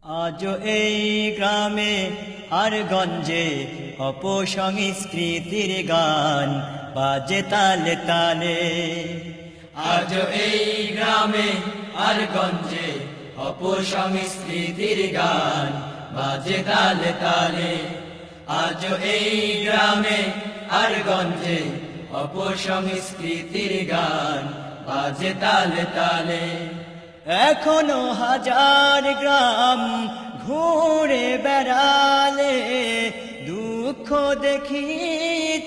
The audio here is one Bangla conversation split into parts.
আজও এই গ্রামে আর গঞ্জে অপসংস্কৃতির গান বাজে তালে তালে। আজও এই গ্রামে আর গঞ্জে অপসংস্কৃতির গান বাজে তালে তালে। আজও এই গ্রামে আর গঞ্জে অপসংস্কৃতির গান বাজে তালে তালে। এখনো হাজার গ্রাম ঘুরে বেড়ালে দুঃখ দেখি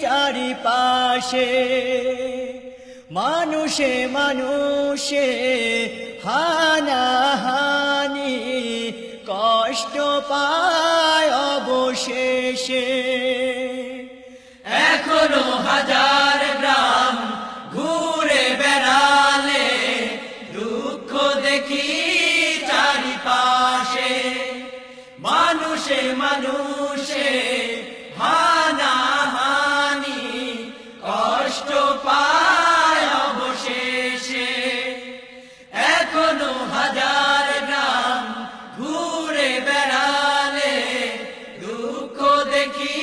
চারিপাশে। মানুষে মানুষে হানাহানি কষ্ট পায় অবশেষে। এখনো হাজার গ্রাম ঘুরে বেড়ালে দুঃখ দেখি চারিপাশে। মানুষে মানুষে হানাহানি কষ্ট পায় অবশেষে। এখনো হাজার গ্রাম ঘুরে বেড়ালে দুঃখ দেখি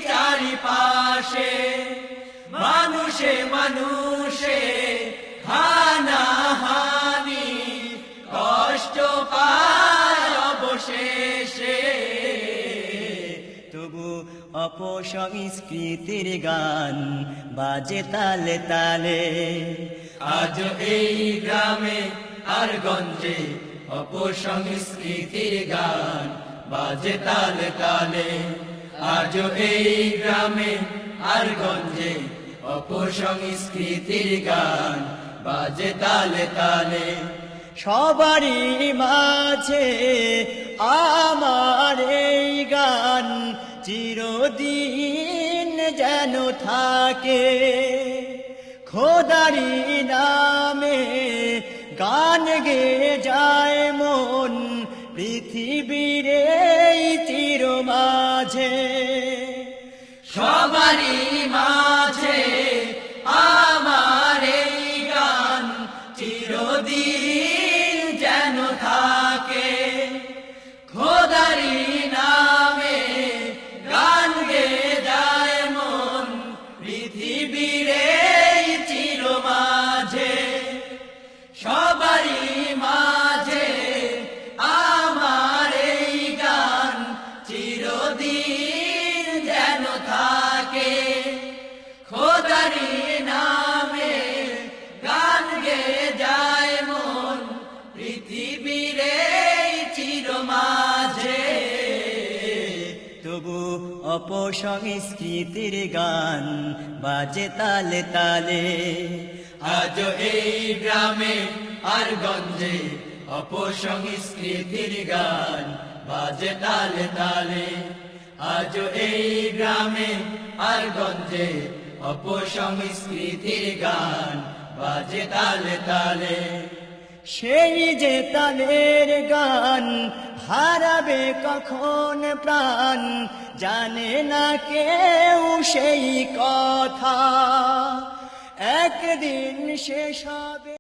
চারিপাশে। মানুষে মানুষে হানাহানি কষ্ট পায় অবশেষে। তবু অপসংস্কৃতির গান বাজে তালে তালে। আজ এই গ্রামে আর গঞ্জে অপসংস্কৃতির গান বাজে তালে তালে। আজ এই গ্রামে আর গঞ্জে অপসংস্কৃতির গান বাজে তালে তালে। সবারই মাঝে আমার এই গান চিরদিন যেন থাকে। খোদারি নামে গান গেয়ে যায় মন পৃথিবীর এই চির মাঝে। সবারই মাঝে আমার এই গান চিরদিন যেন থাকে। খোদারি নামে গান গেয়ে যায় মন পৃথিবীর এই চির মাঝে। সবারই মাঝে আমার এই গান চিরদিন যেন থাকে। খোদারি নামে গান গেয়ে যায় মন পৃথিবীর এই চির মাঝে। তবু অপসংস্কৃতির গান বাজে তালে তালে। আজ এই গ্রামে আর গঞ্জে অপসংস্কৃতির গান বাজে তালে তালে। আজ এই গ্রামে আর গঞ্জে অপসংস্কৃতির গান বাজে তালে তালে। সেই যে তালের গান হারাবে কখন প্রাণ জানে না কেউ সেই কথা। একদিন শেষ হবে।